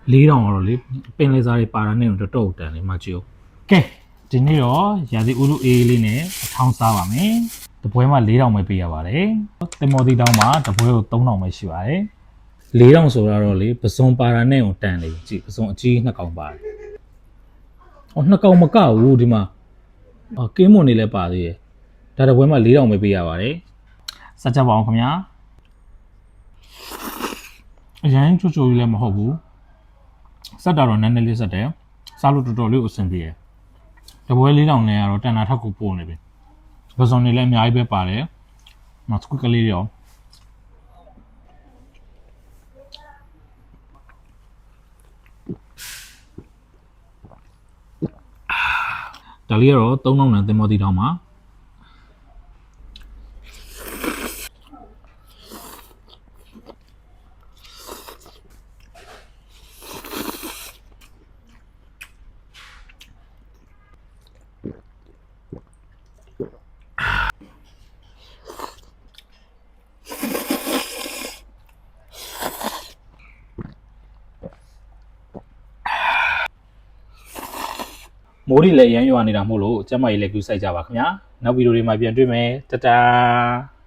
4000တော့လေပင်လေးစားတွေပါတာနဲ့တော့တော့တန်လေမကြည့်ဘူးကဲဒီနေ့တော့ရာသီဥတုအေးလေးနဲ့အထောင်းစားပါမယ်တပွဲမှာ4000ပဲပေးရပါတယ်တင်မော်တီတောင်းမှာတပွဲကို3000ပဲရှိပါတယ်4000ဆိုတော့လေပစုံပါတာနဲ့တန်လေကြည့်ပစုံအကြီး2កောင်ပါတယ်အော်2កောင်မကဘူးဒီမှာကင်းမွန်နေလဲပါသေးတယ်ဒါတပွဲမှာ4000ပဲပေးရပါတယ်စကြပါအောင်ခင်ဗျာအရင်ချိုချိုကြီးလည်းမဟုတ်ဘူးစက်တာတော့နည်းနည်းလေးစက်တယ်စားလို့တော်တော်လေးအဆင်ပြေတယ်တပွဲ4000နဲ့ကတော့တန်တာထက်ကိုပို့နေပြီပစုံနေလည်းအများကြီးပဲပါတယ်မစကွကလေးရောဒါလေးကတော့3000နဲ့တင်မောတီတောင်းပါမိုးရီလည်းရမ်းရွာနေတာမို့လို့ကျမကြီးလည်းကူးဆိုင်ကြပါခင်ဗျာနောက်ဗီဒီယိုတွေမှာပြန်တွေ့မယ်တတား